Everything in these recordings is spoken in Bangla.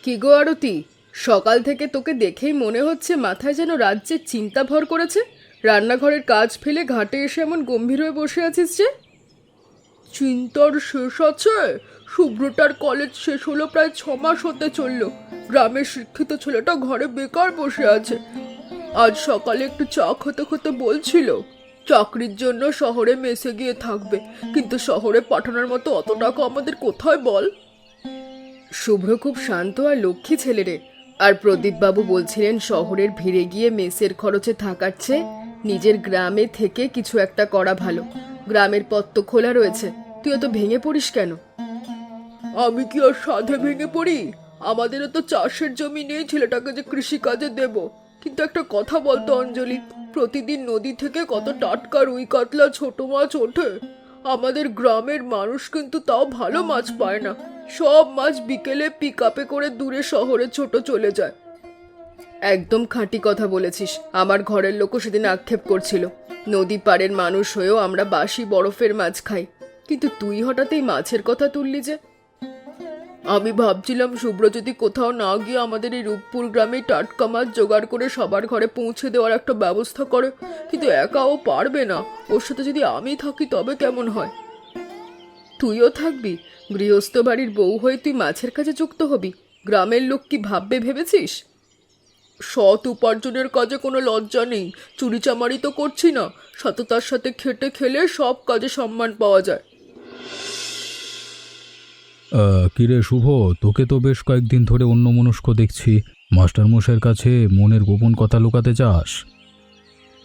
কি গো আরতি, সকাল থেকে তোকে দেখেই মনে হচ্ছে মাথায় যেন রাজ্যের চিন্তা ভর করেছে। রান্নাঘরের কাজ ফেলে ঘাটে এসে এমন গম্ভীর হয়ে বসে আছিস যে? চিন্তার শেষ আছে। শুভ্রটার কলেজ শেষ হলো প্রায় 6 মাস হতে চললো। গ্রামের শিক্ষিত ছেলেটা ঘরে বেকার বসে আছে। আজ সকালে একটু চা খেতে খেতে বলছিল চাকরির জন্য শহরে মেসে গিয়ে থাকবে, কিন্তু শহরে পাঠানোর মতো অত টাকা আমাদের কোথায় বল। শুভ্র খুব শান্ত আর লক্ষ্মী ছেলে রে। আর প্রদীপবাবু বলছিলেন শহরের ভিড়ে গিয়ে মেসের খরচে থাকার চেয়ে নিজের গ্রামে থেকে কিছু একটা করা ভালো। গ্রামের পথ তো খোলা রয়েছে, তুই অত ভেঙে পড়িস কেন? আমি কি আর সাধে ভেঙে পড়ি? আমাদেরও তো চাষের জমি নেই ছেলেটাকে যে কৃষিকাজে দেব। কিন্তু একটা কথা বলতো অঞ্জলি, প্রতিদিন নদী থেকে কত টাটকা রুই কাতলা ছোট মাছ ওঠে। আমাদের গ্রামের মানুষ কিন্তু তাও ভালো মাছ পায় না। সব মাছ বিকেলে পিক আপে করে দূরে শহরে ছোট চলে যায়। একদম খাঁটি কথা বলেছিস। আমার ঘরের লোকও সেদিন আক্ষেপ করছিল, নদী পাড়ের মানুষ হয়েও আমরা বাসি বরফের মাছ খাই। কিন্তু তুই হঠাৎ এই মাছের কথা তুললি যে? আমি ভাবছিলাম শুভ্র যদি কোথাও না গিয়ে আমাদের এই রূপপুর গ্রামে টাটকা মাছ জোগাড় করে সবার ঘরে পৌঁছে দেওয়ার একটা ব্যবস্থা করে, কিন্তু একা ও পারবে না। ওর সাথে যদি আমি থাকি তবে কেমন হয়? তুইও থাকবি? গৃহস্থ বাড়ির বউ হয়ে তুই মাছের কাজে যুক্ত হবি? গ্রামের লোক কি ভাববে ভেবেছিস? সৎ উপার্জনের কাজে কোনো লজ্জা নেই। চুরিচামারি তো করছি না। সততার সাথে খেটে খেলে সব কাজে সম্মান পাওয়া যায়। কিরে শুভ, তোকে তো বেশ কয়েকদিন ধরে অন্যমনস্ক দেখছি। মাস্টারমশাইয়ের কাছে মনের গোপন কথা লুকাতে চাস?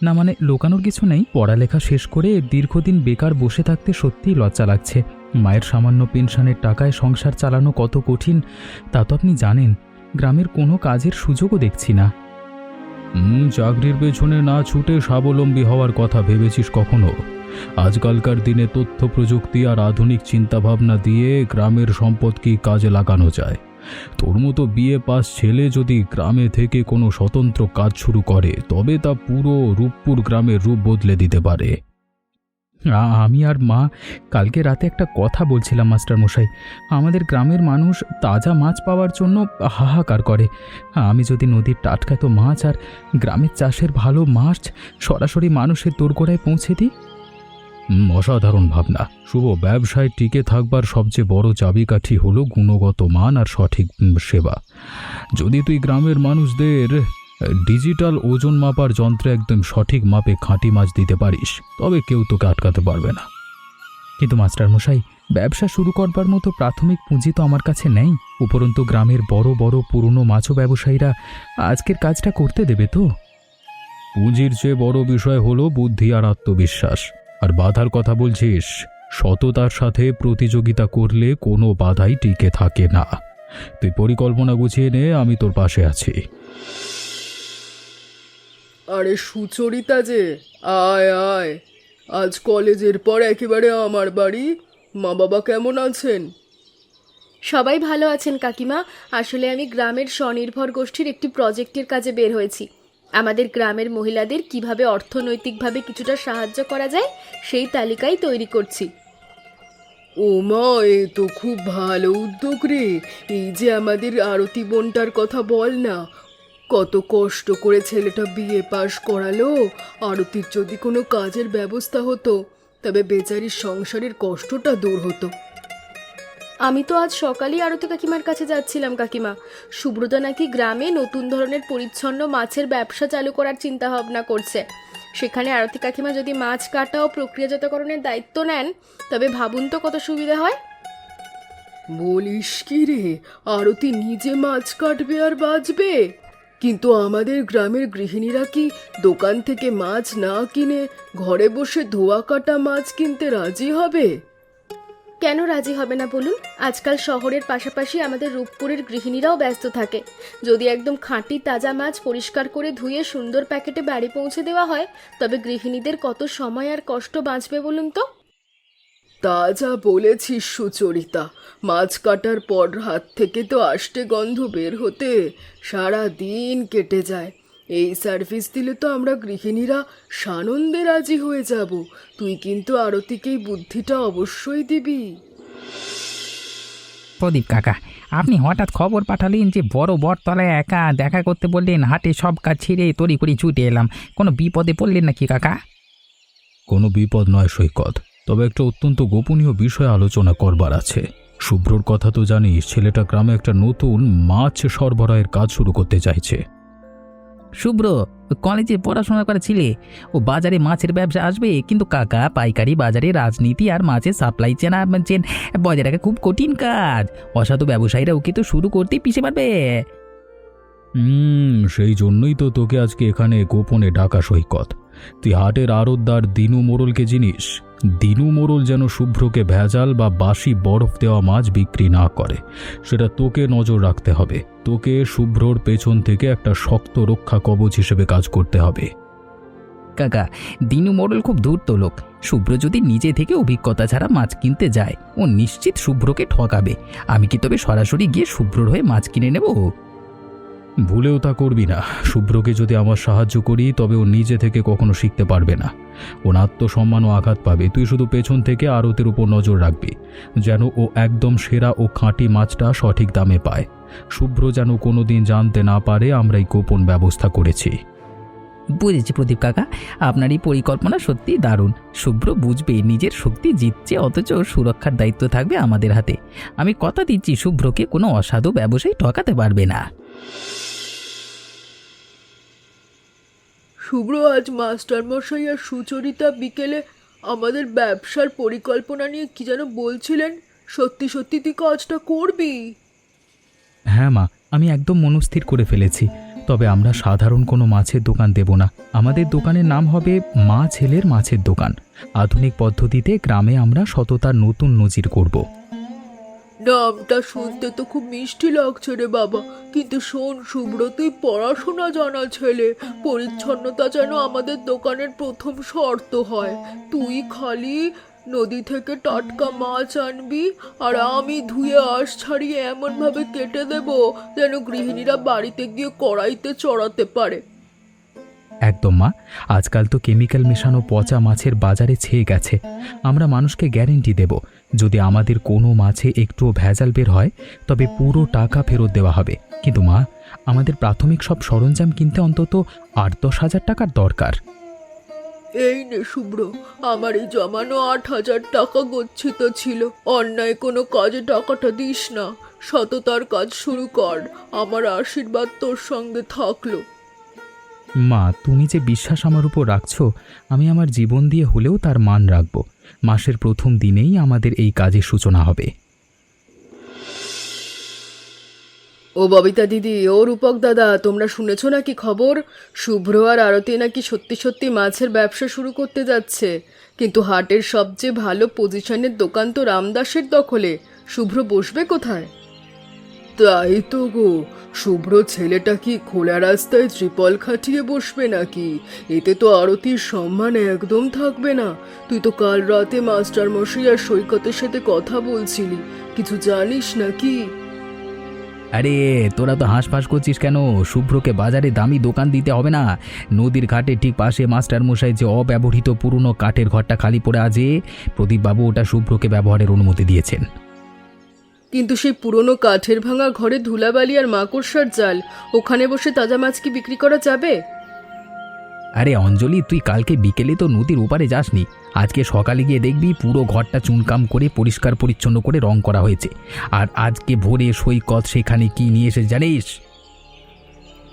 না মানে লোকানোর কিছু নেই, পড়ালেখা শেষ করে দীর্ঘদিন বেকার বসে থাকতে সত্যিই লজ্জা লাগছে। মায়ের সামান্য পেনশনের টাকায় সংসার চালানো কত কঠিন তা তো আপনি জানেন। গ্রামের কোনো কাজের সুযোগও দেখছি না। চাকরির পেছনে না ছুটে স্বাবলম্বী হওয়ার কথা ভেবেছিস কখনো? আজকালকার দিনে তথ্য প্রযুক্তি আর আধুনিক চিন্তাভাবনা দিয়ে গ্রামের সম্পদ কি কাজে লাগানো যায়। তোর মতো বিএ পাস ছেলে যদি গ্রামে থেকে কোনো স্বতন্ত্র কাজ শুরু করে তবে তা পুরো রূপপুর গ্রামের রূপ বদলে দিতে পারে। আমি আর মা কালকে রাতে একটা কথা বলছিলাম মাস্টারমশাই। আমাদের গ্রামের মানুষ তাজা মাছ পাওয়ার জন্য হাহাকার করে। আমি যদি নদীর টাটকা তো মাছ আর গ্রামের চাষের ভালো মাছ সরাসরি মানুষের দোরগোড়ায় পৌঁছে দিই। অসাধারণ ভাবনা শুভ। ব্যবসায় টিকে থাকবার সবচেয়ে বড় চাবিকাঠি হলো গুণগত মান আর সঠিক সেবা। যদি তুই গ্রামের মানুষদের ডিজিটাল ওজন মাপার যন্ত্রে একদম সঠিক মাপে খাঁটি মাছ দিতে পারিস তবে কেউ তোকে আটকাতে পারবে না। কিন্তু মাস্টারমশাই, ব্যবসা শুরু করবার মতো প্রাথমিক পুঁজি তো আমার কাছে নেই। উপরন্তু গ্রামের বড় বড় পুরনো মাছও ব্যবসায়ীরা আজকের কাজটা করতে দেবে তো? পুঁজির চেয়ে বড় বিষয় হলো বুদ্ধি আর আত্মবিশ্বাস। আর বাধার কথা বলছিস, সততার সাথে প্রতিযোগিতা করলে কোনো বাধাই টিকে থাকে না। তুই পরিকল্পনা গুছিয়ে নে, আমি তোর পাশে আছি। আরে সুচরিতা যে, আয় আয়। আজ কলেজের পর একেবারে আমার বাড়ি। মা বাবা কেমন আছেন? সবাই ভালো আছেন কাকিমা। আসলে আমি গ্রামের স্বনির্ভর গোষ্ঠীর একটি প্রজেক্টের কাজে বের হয়েছি। আমাদের গ্রামের মহিলাদের কিভাবে অর্থনৈতিকভাবে কিছুটা সাহায্য করা যায় সেই তালিকাই তৈরি করছি। ও মা, এ তো খুব ভালো উদ্যোগ রে। এই যে আমাদের আরতি বোনটার কথা বল না, কত কষ্ট করে ছেলেটা বিএ পাশ করালো। আরতির যদি কোনো কাজের ব্যবস্থা হতো তবে বেচারির সংসারের কষ্টটা দূর হতো। আমি তো আজ সকালেই আরতি কাকিমার কাছে যাচ্ছিলাম কাকিমা। সুব্রতা নাকি গ্রামে নতুন ধরনের পরিচ্ছন্ন মাছের ব্যবসা চালু করার চিন্তা ভাবনা করছে। সেখানে আরতি কাকিমা যদি মাছ কাটা ও প্রক্রিয়াজাতকরণের দায়িত্ব নেন তবে ভাবুন তো কত সুবিধা হয়। বলিস কি রে, আরতি নিজে মাছ কাটবে আর বাঁচবে? কিন্তু আমাদের গ্রামের গৃহিণীরা কি দোকান থেকে মাছ না কিনে ঘরে বসে ধোয়া কাটা মাছ কিনতে রাজি হবে? কেন রাজি হবে না বলুন? আজকাল শহরের পাশাপাশি আমাদের রূপপুরের গৃহিণীরাও ব্যস্ত থাকে। যদি একদম খাঁটি তাজা মাছ পরিষ্কার করে ধুয়ে সুন্দর প্যাকেটে বাড়ি পৌঁছে দেওয়া হয় তবে গৃহিণীদের কত সময় আর কষ্ট বাঁচবে বলুন তো। তা যা বলেছিস সুচরিতা, মাছ কাটার পর হাত থেকে তো আষ্টে গন্ধ বের হতে সারা দিন কেটে যায়। এই সার্ভিস দিলে তো আমরা গৃহিণীরা সানন্দে রাজি হয়ে যাব। তুই কিন্তু আরতিকে এই বুদ্ধিটা অবশ্যই দিবি। প্রদীপ কাকা, আপনি হঠাৎ খবর পাঠালেন যে বড় বটতলায় একা দেখা করতে বললেন, হাটে সব কাজ ছেড়ে তড়িঘড়ি ছুটে এলাম। কোনো বিপদে পড়লেন নাকি কাকা? কোনো বিপদ নয় সৈকত, তবে একটা অত্যন্ত গোপনীয় বিষয় আলোচনা করবার আছে। শুভ্রর কথা তো জানিস, ছেলেটা গ্রামে একটা নতুন মাছ সরবরাহের কাজ শুরু করতে চাইছে। শুভ্র কলেজে পড়াশোনা করে ছিলে, ও বাজারে মাছের ব্যবসা আসবে, কিন্তু কাকা পাইকারি বাজারে রাজনীতি আর মাছের সাপ্লাই চেন বজায় রাখা খুব কঠিন কাজ। অসাধু ব্যবসায়ীরা ওকে তো শুরু করতেই পিছিয়ে পারবে। সেই জন্যই তো তোকে আজকে এখানে গোপনে ডাকা সৈকত। তুই হাটের আড়তদার দিনু মোড়লকে চিনিস? দিনু মোড়ল যেন শুভ্রকে ভেজাল বা বাসি বরফ দেওয়া মাছ বিক্রি না করে, সেটা তোকে নজর রাখতে হবে। তোকে শুভ্রর পেছন থেকে একটা শক্ত রক্ষা কবচ হিসেবে কাজ করতে হবে। কাকা, দিনু মোড়ল খুব ধূর্ত লোক। শুভ্র যদি নিজে থেকে অভিজ্ঞতা ছাড়া মাছ কিনতে যায়, ও নিশ্চিত শুভ্রকে ঠকাবে। আমি কি তবে সরাসরি গিয়ে শুভ্রর হয়ে মাছ কিনে নেব? ভুলেও তা করবি না। শুভ্রকে যদি আমার সাহায্য করি, তবে ও নিজে থেকে কখনো শিখতে পারবে না। ওর আত্মসম্মানও আঘাত পাবে। তুই শুধু পেছন থেকে আড়তের উপর নজর রাখবি, যেন ও একদম সেরা ও খাঁটি মাছটা সঠিক দামে পায়। শুভ্র যেন কোনোদিন জানতে না পারে আমরা এই গোপন ব্যবস্থা করেছি। বুঝেছি প্রদীপ কাকা, আপনার এই পরিকল্পনা সত্যি দারুণ। শুভ্র বুঝবে নিজের শক্তি জিতছে, অথচ সুরক্ষার দায়িত্ব থাকবে আমাদের হাতে। আমি কথা দিচ্ছি, শুভ্রকে কোনো অসাধু ব্যবসায়ী ঠকাতে পারবে না। শুভ্র, আজ মাস্টারমশাই আর সুচরিতা বিকেলে আমাদের ব্যবসার পরিকল্পনা নিয়ে কি যেন বলছিলেন। সত্যি সত্যি তুই কাজটা করবি? হ্যাঁ মা, আমি একদম মনস্থির করে ফেলেছি। তবে আমরা সাধারণ কোনো মাছের দোকান দেব না। আমাদের দোকানের নাম হবে মা ছেলের মাছের দোকান। আধুনিক পদ্ধতিতে গ্রামে আমরা সততার নতুন নজির করব। নামটা শুনতে তো খুব মিষ্টি লাগছে রে বাবা, কিন্তু শোন শুভ্র, তুই পড়াশোনা জানা ছেলে, পরিচ্ছন্নতা যেন আমাদের দোকানের প্রথম শর্ত হয়। তুই খালি নদী থেকে টাটকা মাছ আনবি, আর আমি ধুয়ে আঁশ ছাড়িয়ে এমনভাবে কেটে দেব যেন গৃহিণীরা বাড়িতে গিয়ে কড়াইতে চড়াতে পারে। একদম মা, আজকাল তো কেমিক্যাল মেশানো পচা মাছের বাজারে ছেয়ে গেছে। আমরা মানুষকে গ্যারেন্টি দেব, যদি আমাদের কোনো মাছে একটুও ভেজাল বের হয়, তবে পুরো টাকা ফেরত দেওয়া হবে। কিন্তু মা, আমাদের প্রাথমিক সব সরঞ্জাম কিনতে অন্তত 8-10 হাজার টাকার দরকার। এই নে শুভ্র, আমার এই জমানো 8,000 টাকা গচ্ছিত ছিল। অন্যায় কোনো কাজে টাকাটা দিস না, সততার কাজ শুরু কর। আমার আশীর্বাদ তোর সঙ্গে থাকলো। মা, তুমি যে বিশ্বাস আমার উপর রাখছো, আমি আমার জীবন দিয়ে হলেও তার মান রাখব। মাসের প্রথম দিনেই আমাদের এই কাজের সূচনা হবে। ও ববিতা দিদি, ও রূপক দাদা, তোমরা শুনেছো নাকি খবর? শুভ্র আর আরতি নাকি সত্যি সত্যি মাছের ব্যবসা শুরু করতে যাচ্ছে। কিন্তু হাটের সবচেয়ে ভালো পজিশনের দোকান তো রামদাসের দখলে। শুভ্র বসবে কোথায়? তাই তো গো, শুভ্র ছেলেটা কি খোলা রাস্তায় ত্রিপল খাটিয়ে বসবে নাকি? এতে তো আরতির সম্মান একদম থাকবে না। তুই তো কাল রাতে মাস্টার মশাই আর সৈকতের সাথে কথা বলছিলি, কিছু জানিস নাকি? আরে তোরা তো হাঁসফাঁস করছিস কেন? শুভ্রকে বাজারে দামি দোকান দিতে হবে না। নদীর ঘাটে ঠিক পাশে মাস্টার মশাই যে অব্যবহৃত পুরনো কাঠের ঘরটা খালি পড়ে আছে, প্রদীপবাবু ওটা শুভ্রকে ব্যবহারের অনুমতি দিয়েছেন। কিন্তু সেই পুরনো কাঠের ভাঙা ঘরে ধুলাবালি আর মাকড়সার জাল, ওখানে বসে তাজা মাছ কি বিক্রি করা যাবে? আরে অঞ্জলি, তুই কালকে বিকেলে তো নদীর ওপারে যাসনি? আজকে সকালে গিয়ে দেখবি পুরো ঘরটা চুনকাম করে পরিষ্কার পরিচ্ছন্ন করে রং করা হয়েছে। আর আজকে ভোরে সৈকত সেখানে কি নিয়ে এসে জানিস?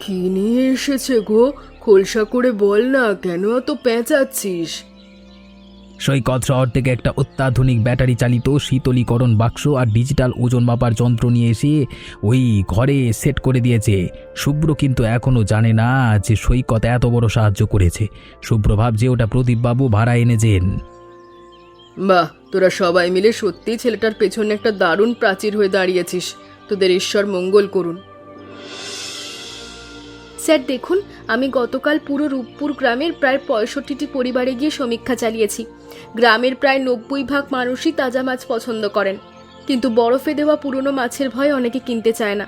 কি নিয়ে এসেছে গো? খোলসা করে বল না, কেন এত পেঁচাচ্ছিস? সৈকত শহর থেকে একটা অত্যাধুনিক ব্যাটারি চালিত শীতলীকরণ বাক্স আর ডিজিটাল ওজন মাপার যন্ত্র নিয়ে এসে ওই ঘরে সেট করে দিয়েছে। শুভ্র কিন্তু এখনও জানে না যে সৈকত এত বড় সাহায্য করেছে। শুভ্র ভাবছে ওটা প্রদীপবাবু ভাড়া এনেছেন। বাহ, তোরা সবাই মিলে সত্যি ছেলেটার পেছনে একটা দারুণ প্রাচীর হয়ে দাঁড়িয়েছিস। তোদের ঈশ্বর মঙ্গল করুন। স্যার দেখুন, আমি গতকাল পুরো রূপপুর গ্রামের প্রায় 65টি পরিবারে গিয়ে সমীক্ষা চালিয়েছি। গ্রামের প্রায় 90% মানুষই তাজা মাছ পছন্দ করেন, কিন্তু বরফে দেওয়া পুরনো মাছের ভয়ে অনেকে কিনতে চায় না।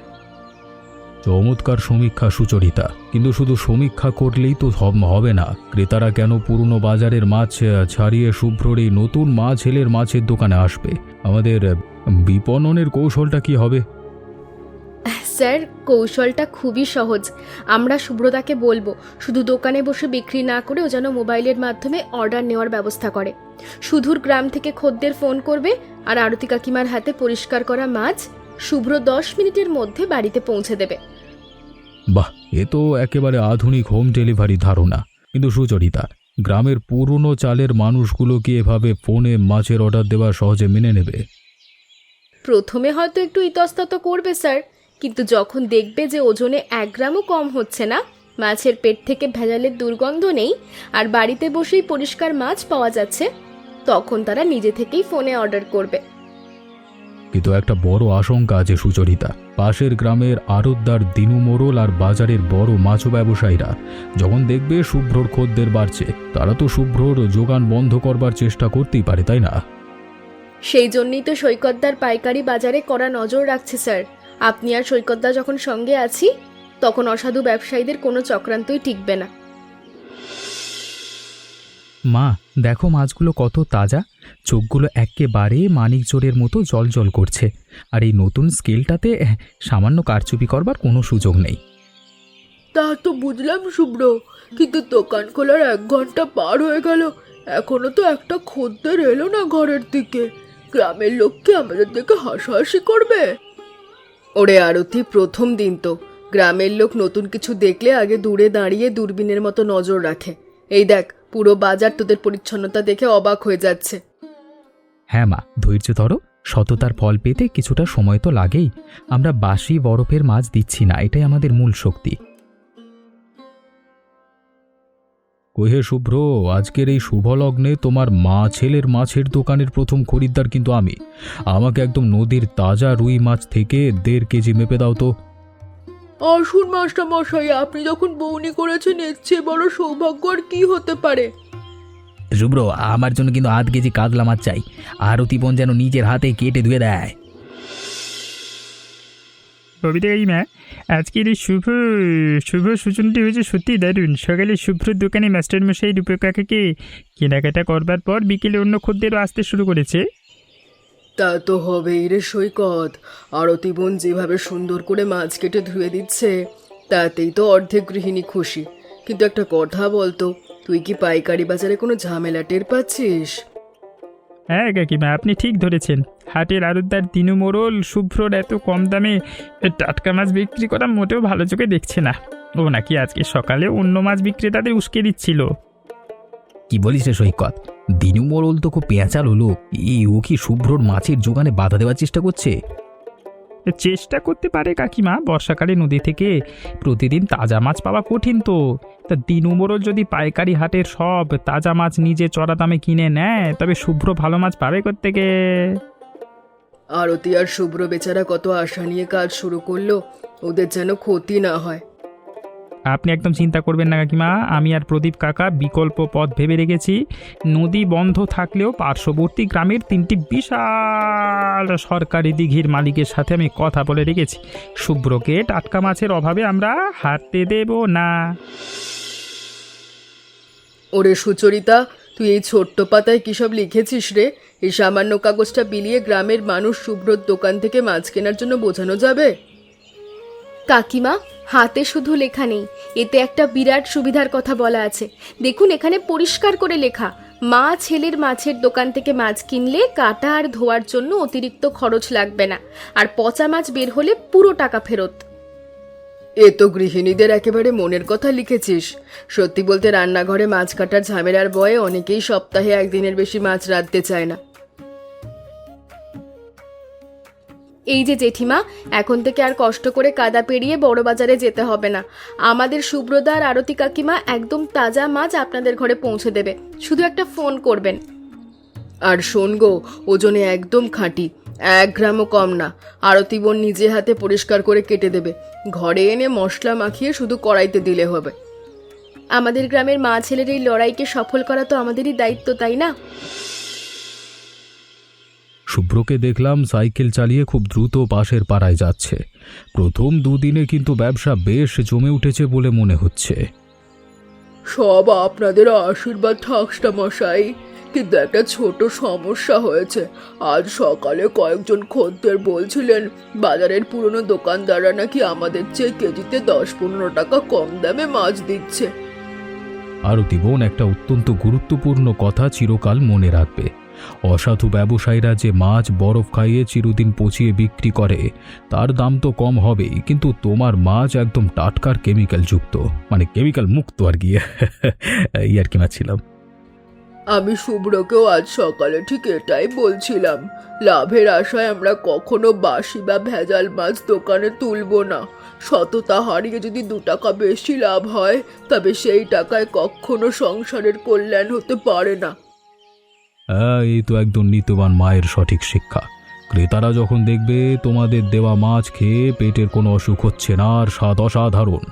চমৎকার সমীক্ষা সুচরিতা, কিন্তু শুধু সমীক্ষা করলেই তো হবে না। ক্রেতারা কেন পুরনো বাজারের মাছ ছাড়িয়ে শুভ্রর এই নতুন মাছ হেলের মাছের দোকানে আসবে? আমাদের বিপণনের কৌশলটা কি হবে? স্যার, কৌশলটা খুবই সহজ। আমরা সুব্রতাকে বলবো শুধু দোকানে বসে বিক্রি না করে ও যেন মোবাইলের মাধ্যমে অর্ডার নেওয়ার ব্যবস্থা করে। সুদূর গ্রাম থেকে খদ্দের ফোন করবে আর আরতি কাকিমার হাতে পরিষ্কার করা মাছ শুভ্র 10 মিনিটের মধ্যে বাড়িতে পৌঁছে দেবে। বাহ, এ তো একেবারে আধুনিক হোম ডেলিভারি ধারণা। কিন্তু সুচরিতা, গ্রামের পুরনো চালের মানুষগুলো কি এভাবে ফোনে মাছের অর্ডার দেওয়া সহজে মেনে নেবে? প্রথমে হয়তো একটু ইতস্তত করবে স্যার, কিন্তু যখন দেখবে যে ওজনে 1 গ্রামও কম হচ্ছে না, মাছের পেট থেকে ভেজালের দুর্গন্ধ নেই আর বাড়িতে বসেই পরিষ্কার মাছ পাওয়া যাচ্ছে, তখন তারা নিজে থেকেই ফোনে অর্ডার করবে। কিন্তু একটা বড় আশঙ্কা আছে সুচরিতা। পাশের গ্রামের আড়তদার দিনু মোড়ল আর বাজারের বড় মাছ ব্যবসায়ীরা যখন দেখবে শুভ্রর খদ্দের বাড়ছে, তারা তো শুভ্রর যোগান বন্ধ করবার চেষ্টা করতেই পারে, তাই না? সেই জন্যই তো সৈকতদার পাইকারি বাজারে কড়া নজর রাখছে স্যার। আপনি আর সৈকতদা যখন সঙ্গে আছি, তখন অসাধু ব্যবসায়ীদের কোনো চক্রান্তই টিকবে না। মা, দেখো মাছগুলো কত তাজা, চোখগুলো একেবারে মানিকজোড়ের মতো জলজল করছে। আর এই নতুন স্কেলটাতে সামান্য কারচুপি করবার কোনো সুযোগ নেই। তা তো বুঝলাম শুভ্র, কিন্তু দোকান খোলার 1 ঘন্টা পার হয়ে গেল, এখনো তো একটা খদ্দের এলো না ঘরের দিকে। গ্রামের লোককে আমাদের দিকে হাসাহাসি করবে। ওরে আরতি, প্রথম দিন তো, গ্রামের লোক নতুন কিছু দেখলে আগে দূরে দাঁড়িয়ে দূরবীনের মতো নজর রাখে। এই দেখ, পুরো বাজার তোদের পরিচ্ছন্নতা দেখে অবাক হয়ে যাচ্ছে। হ্যাঁ মা, ধৈর্য ধরো। সততার ফল পেতে কিছুটা সময় তো লাগেই। আমরা বাসি বরফের মাছ দিচ্ছি না, এটাই আমাদের মূল শক্তি। কহে শুভ্র, আজকের এই শুভ লগ্নে তোমার মা ছেলের মাছের দোকানের প্রথম খরিদ্দার কিন্তু আমি। আমাকে একদম নদীর তাজা রুই মাছ থেকে 1.5 কেজি মেপে দাও তো। আসুন মাস্টার মশাই, আপনি যখন বউনি করেছেন, এর চেয়ে বড় সৌভাগ্য আর কি হতে পারে? শুভ্র, আমার জন্য কিন্তু 1/2 কেজি কাতলা মাছ চাই। আরতি বোন যেন নিজের হাতে কেটে ধুয়ে দেয়। কবিতা কাকিমা, আজকের এই শুভ সূচনটি হয়েছে সত্যি দারুণ। সকালে শুভ্রর দোকানে মাস্টারমশাই রূপে কাকাকে কেনাকাটা করবার পর বিকেলে অন্য খদ্দেরও আসতে শুরু করেছে। তা তো হবেই রে সৈকত। আরতি বোন যেভাবে সুন্দর করে মাছ কেটে ধুয়ে দিচ্ছে, তাতেই তো অর্ধেক গৃহিণী খুশি। কিন্তু একটা কথা বলতো, তুই কি পাইকারি বাজারে কোনো ঝামেলা টের পাচ্ছিস? হ্যাঁ কাকিমা, আপনি ঠিক ধরেছেন। হাটের আড়তদার দিনু মোড়ল শুভ্রর এত কম দামে টাটকা মাছ বিক্রি করা মোটেও ভালো চোখে দেখছে না। ও নাকি আজকে সকালে অন্য মাছ বিক্রেতাদের উস্কে দিচ্ছিল। কি বলিস রে সৈকত? দিনু মোড়ল তো খুব পেঁচাল হলো। ও কি শুভ্রর মাছের যোগানে বাধা দেওয়ার চেষ্টা করছে? চেষ্টা করতে পারে কাকিমা, বর্ষাকালে নদী থেকে প্রতিদিন তাজা মাছ পাওয়া কঠিন তো। তা দিনু মোড়ল যদি পাইকারি হাটের সব তাজা মাছ নিজে চড়া দামে কিনে নেয়, তবে শুভ্র ভালো মাছ পাবে কোত্থেকে? আরতি আর শুভ্র বেচারা কত আশা নিয়ে কাজ শুরু করলো, ওদের যেন ক্ষতি না হয়। আপনি একদম চিন্তা করবেন না কাকিমা, আমি আর প্রদীপ কাকা বিকল্প পথ ভেবে রেখেছি। নদী বন্ধ থাকলেও পার্শ্ববর্তী গ্রামের 3টি বিশাল সরকারি দিঘির মালিকের সাথে আমি কথা বলে রেখেছি। শুভ্রকে টাটকা মাছের অভাবে আমরা হারতে দেব না। ওরে সুচরিতা, তুই এই ছোট্ট পাতায় কী সব লিখেছিস রে? এই সামান্য কাগজটা বিলিয়ে গ্রামের মানুষ শুভ্রর দোকান থেকে মাছ কেনার জন্য বোঝানো যাবে? কাকিমা, হাতে শুধু লেখা নেই, এতে একটা বিরাট সুবিধার কথা বলা আছে। দেখুন, এখানে পরিষ্কার করে লেখা, মা ছেলের মাছের দোকান থেকে মাছ কিনলে কাটা আর ধোয়ার জন্য অতিরিক্ত খরচ লাগবে না, আর পচা মাছ বের হলে পুরো টাকা ফেরত। এ তো গৃহিণীদের একেবারে মনের কথা লিখেছিস। সত্যি বলতে রান্নাঘরে মাছ কাটার ঝামেলার ভয়ে অনেকেই সপ্তাহে 1 দিনের বেশি মাছ রাঁধতে চায় না। এই যে জেঠিমা, এখন থেকে আর কষ্ট করে কাদা পেরিয়ে বড় বাজারে যেতে হবে না। আমাদের সুব্রতা আর আরতি কাকিমা একদম তাজা মাছ আপনাদের ঘরে পৌঁছে দেবে, শুধু একটা ফোন করবেন। আর শোন গো, ওজনে একদম খাঁটি, 1 গ্রামও কম না। আরতি বোন নিজে হাতে পরিষ্কার করে কেটে দেবে, ঘরে এনে মশলা মাখিয়ে শুধু কড়াইতে দিলে হবে। আমাদের গ্রামের মা ছেলের এই লড়াইকে সফল করা তো আমাদেরই দায়িত্ব, তাই না? শুভ্রকে দেখলাম সাইকেল চালিয়ে খুব দ্রুত পাশের পাড়ায় যাচ্ছে। প্রথম দুদিনে কিন্তু ব্যবসা বেশ জমে উঠেছে বলে মনে হচ্ছে। সব আপনাদের আশীর্বাদ ঠাকসটা মশাই, কিন্তু একটা ছোট সমস্যা হয়েছে। আজ সকালে কয়েকজন খদ্দের বলছিলেন বাজারের পুরনো দোকানদাররা নাকি আমাদের চেয়ে কেজিতে 10-15 টাকা কম দামে মাছ দিচ্ছে। আরতি বোন, একটা অত্যন্ত গুরুত্বপূর্ণ কথা চিরকাল মনে রাখবে। অসাধু ব্যবসায়ীরা যে মাছ বরফ খাইয়ে চিরদিন পচিয়ে বিক্রি করে তার দাম তো কম হবেই, কিন্তু তোমার মাছ একদম টাটকার কেমিক্যাল যুক্ত, মানে কেমিক্যাল মুক্ত আর কি। এই আর কি মাছিলাম। আমি শুভ্রকেও আজ সকালে ঠিক এটাই বলছিলাম। লাভের আশায় আমরা কখনো বাসি বা ভেজাল মাছ দোকানে তুলবো না। সততা হারিয়ে যদি 2 টাকা বেশি লাভ হয়, তবে সেই টাকায় কখনো সংসারের কল্যাণ হতে পারে না। হ্যাঁ, এই তো একদম নীতিবান মায়ের সঠিক শিক্ষা। ক্রেতারা যখন দেখবে তোমাদের দেওয়া মাছ খেয়ে পেটের কোনো অসুখ হচ্ছে না আর স্বাদ অসাধারণ,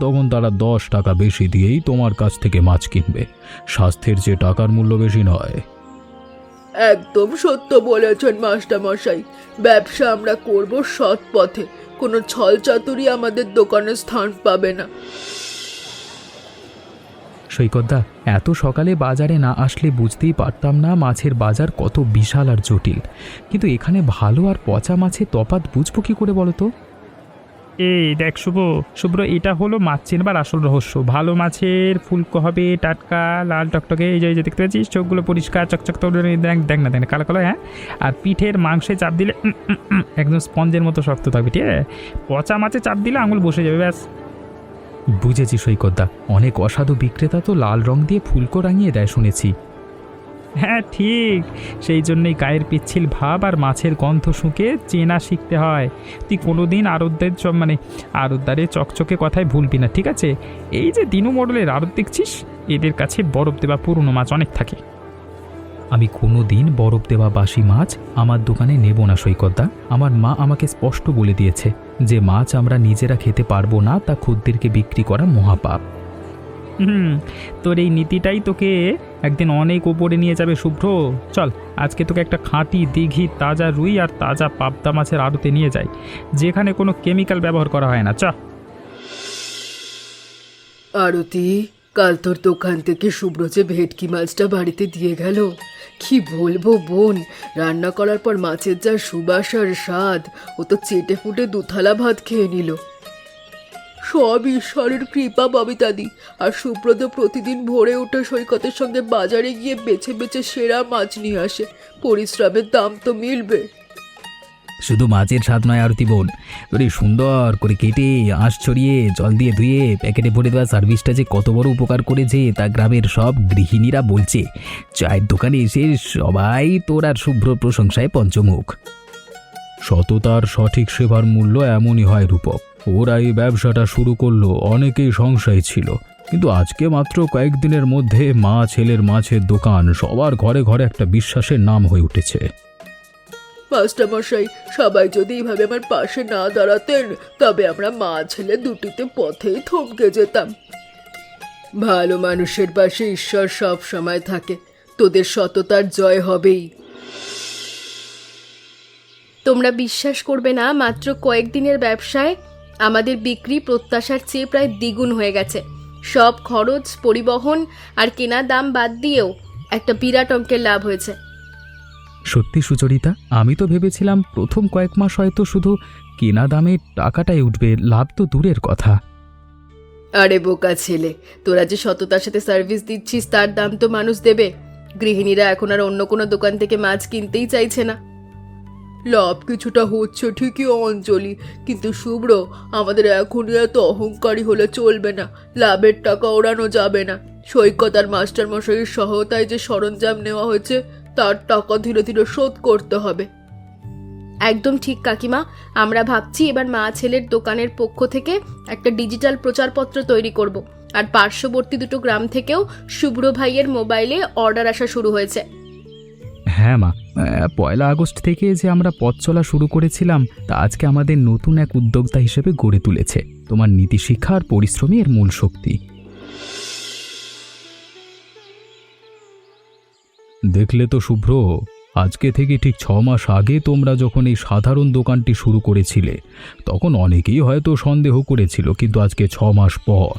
তখন তারা 10 টাকা বেশি দিয়েই তোমার কাছ থেকে মাছ কিনবে। স্বাস্থ্যের যে টাকার মূল্য বেশি নয়। একদম সত্য বলেছেন মাস্টারমশাই। ব্যবসা আমরা করব সৎ পথে, কোনো ছলচাতুরি আমাদের দোকানে স্থান পাবে না। সৈকতদা, এত সকালে বাজারে না আসলে বুঝতেই পারতাম না মাছের বাজার কত বিশাল আর জটিল। কিন্তু এখানে ভালো আর পচা মাছের তফাৎ বুঝবো কি করে বলো তো? এই দেখ শুভ্র, এটা হলো মাছ চেনবার আসল রহস্য। ভালো মাছের ফুলকো হবে, টাটকা লাল টকটকে, এই যে দেখতে পাচ্ছিস চোখগুলো পরিষ্কার চকচক, দেখ না কালো কালো, হ্যাঁ। আর পিঠের মাংসে চাপ দিলে একদম স্পঞ্জের মতো শক্ত থাকবে, ঠিক আছে। পচা মাছে চাপ দিলে আঙুল বসে যাবে, ব্যাস। বুঝেছি সৈকতদা, অনেক অসাধু বিক্রেতা তো লাল রং দিয়ে ফুলকো রাঙিয়ে দেয় শুনেছি। হ্যাঁ ঠিক, সেই জন্যই গায়ের পিচ্ছিল ভাব আর মাছের গন্ধ শুঁকে চেনা শিখতে হয়। তুই কোনোদিন আড়তদারের চকচকে কথায় ভুলবি না, ঠিক আছে। এই যে দিনু মডেলের আড়ত দেখছিস, এদের কাছে বরফ দেওয়া পুরনো মাছ অনেক থাকে। আমি কোনো দিন বরফ দেওয়া বাসি মাছ আমার দোকানে নেব না সৈকতদা। আমার মা আমাকে স্পষ্ট বলে দিয়েছে যে মাছ আমরা নিজেরা খেতে পারবো না, তা খদ্দেরকে বিক্রি করা মহাপাপ। তোর এই নীতিটাই তোকে একদিন অনেক ওপরে নিয়ে যাবে শুভ্র। চল, আজকে তোকে একটা খাঁটি দিঘি তাজা রুই আর তাজা পাবদা মাছের আড়তে নিয়ে যাই, যেখানে কোনো কেমিক্যাল ব্যবহার করা হয় না। চ। আরতি, কাল তোর দোকান থেকে শুভ্র যে ভেটকি মাছটা বাড়িতে দিয়ে গেল, কি বলবো বোন, রান্না করার পর মাছের যা সুবাস আর স্বাদ, ও তো চেটে ফুটে 2 থালা ভাত খেয়ে নিল। সব ঈশ্বরের কৃপা ববিতাদি। আর সুব্রত প্রতিদিন ভোরে উঠে সৈকতের সঙ্গে বাজারে গিয়ে বেছে বেছে সেরা মাছ নিয়ে আসে। পরিশ্রমের দাম তো মিলবে। শুধু মাছের স্বাদ নয় আরতি বোন, তোর এই সুন্দর করে কেটে আঁশ ছড়িয়ে জল দিয়ে ধুয়ে প্যাকেটে ভরে দেওয়া সার্ভিসটা যে কত বড় উপকার করেছে তা গ্রামের সব গৃহিণীরা বলছে। চায়ের দোকানে এসে সবাই তোর আর শুভ্র প্রশংসায় পঞ্চমুখ। সততার সঠিক সেবার মূল্য এমনই হয় রূপক। ওরা এই ব্যবসাটা শুরু করলো, অনেকেই সংশয় ছিল, কিন্তু আজকে মাত্র কয়েকদিনের মধ্যে মা ছেলের মাছের দোকান সবার ঘরে ঘরে একটা বিশ্বাসের নাম হয়ে উঠেছে। মাস্টারমশাই, সবাই যদি এইভাবে আমার পাশে না দাঁড়াতেন, তবে আমরা মা ছেলে দুটিতে পথেই থমকে যেতাম। ভালো মানুষের পাশে ঈশ্বর সব সময় থাকে। তোদের সততার জয় হবেই। তোমরা বিশ্বাস করবে না, মাত্র কয়েকদিনের ব্যবসায় আমাদের বিক্রি প্রত্যাশার চেয়ে প্রায় দ্বিগুণ হয়ে গেছে। সব খরচ, পরিবহন আর কেনা দাম বাদ দিয়েও একটা বিরাট অঙ্কের লাভ হয়েছে। সত্যি সুচরিতা, আমি তো ভেবেছিলাম প্রথম কয়েক মাস হয়তো শুধু কেনা দামের টাকাটাই উঠবে, লাভ তো দূরের কথা। আরে বোকা ছেলে, তোরা যে সততার সাথে সার্ভিস দিচ্ছিস তার দাম তো মানুষ দেবে। গৃহিণীরা এখন আর অন্য কোনো দোকান থেকে মাছ কিনতেই চাইছে না। লাভ কিছুটা হচ্ছে ঠিকই অঞ্জলি, কিন্তু শুভ্র, আমাদের এখনই এত অহংকারী হলে চলবে না। লাভের টাকা ওড়ানো যাবে না। সৈকত আর মাস্টারমশাইয়ের সহায়তায় যে সরঞ্জাম নেওয়া হয়েছে তার টাকা ধীরে ধীরে শোধ করতে হবে। একদম ঠিক কাকিমা, আমরা ভাবছি এবার মা ছেলের দোকানের পক্ষ থেকে একটা ডিজিটাল প্রচারপত্র তৈরি করব। আর পার্শ্ববর্তী 2 গ্রাম থেকেও শুভ্র ভাইয়ের মোবাইলে অর্ডার আসা শুরু হয়েছে। হ্যাঁ মা, 1 আগস্ট থেকে যে আমরা পথ চলা শুরু করেছিলাম তা আজকে আমাদের নতুন এক উদ্যোক্তা হিসেবে গড়ে তুলেছে। তোমার নীতি শিক্ষা আর পরিশ্রমই এর মূল শক্তি। দেখলে তো শুভ্র, আজকে থেকে ঠিক 6 মাস আগে তোমরা যখন এই সাধারণ দোকানটি শুরু করেছিলে তখন অনেকেই হয়তো সন্দেহ করেছিল, কিন্তু আজকে 6 মাস পর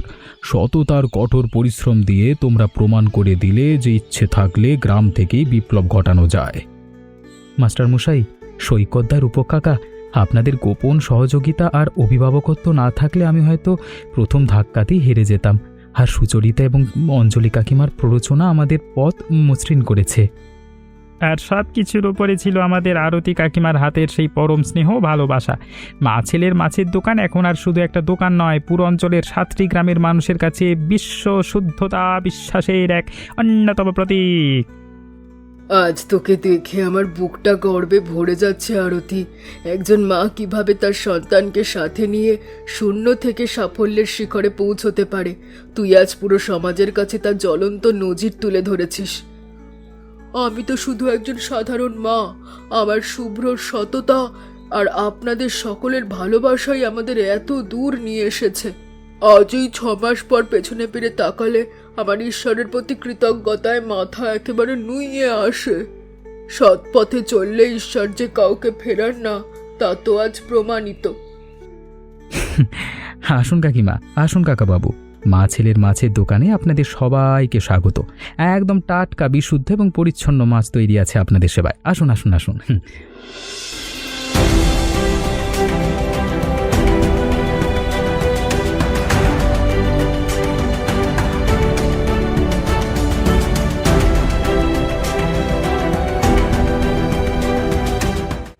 সততার কঠোর পরিশ্রম দিয়ে তোমরা প্রমাণ করে দিলে যে ইচ্ছে থাকলে গ্রাম থেকেই বিপ্লব ঘটানো যায়। মাস্টারমশাই, সৈকতদার উপকাকা, আপনাদের গোপন সহযোগিতা আর অভিভাবকত্ব না থাকলে আমি হয়তো প্রথম ধাক্কাতেই হেরে যেতাম। আর সুচরিতা এবং অঞ্জলি কাকিমার প্ররোচনা আমাদের পথ মসৃণ করেছে। আর সব কিছুর উপরে ছিল আমাদের আরতি কাকিমার হাতের সেই পরম স্নেহ ভালোবাসা। ছেলের মাছের দোকান এখন আর শুধু একটা দোকান নয়, পুরো অঞ্চলের 7টি গ্রামের মানুষের কাছে বিশ্ব শুদ্ধতা বিশ্বাসের এক অন্যতম প্রতীক। আজ তোকে দেখে আমার বুকটা গর্বে ভরে যাচ্ছে আরতি। একজন মা কিভাবে তার সন্তানকে সাথে নিয়ে শূন্য থেকে সাফল্যের শিখরে পৌঁছতে পারে, তুই আজ পুরো সমাজের কাছে তার জ্বলন্ত নজির তুলে ধরেছিস। আমি তো শুধু একজন সাধারণ মা, আমার শুভ্রর সততা আর আপনাদের সকলের ভালোবাসাই আমাদের এত দূর নিয়ে এসেছে। আজই 6 মাস পর পেছনে ফিরে তাকালে আমার ঈশ্বরের প্রতি কৃতজ্ঞতায় মাথা একেবারে নুইয়ে আসে। সৎ পথে চললে ঈশ্বর যে কাউকে ফেরার না, তা তো আজ প্রমাণিত। আসুন কাকিমা, আসুন কাকাবাবু, ছেলের মাছের দোকানে আপনাদের সবাইকে স্বাগত। একদম টাটকা, বিশুদ্ধ এবং পরিচ্ছন্ন মাছ তৈরি আছে আপনাদের সেবায়। আসুন আসুন আসুন।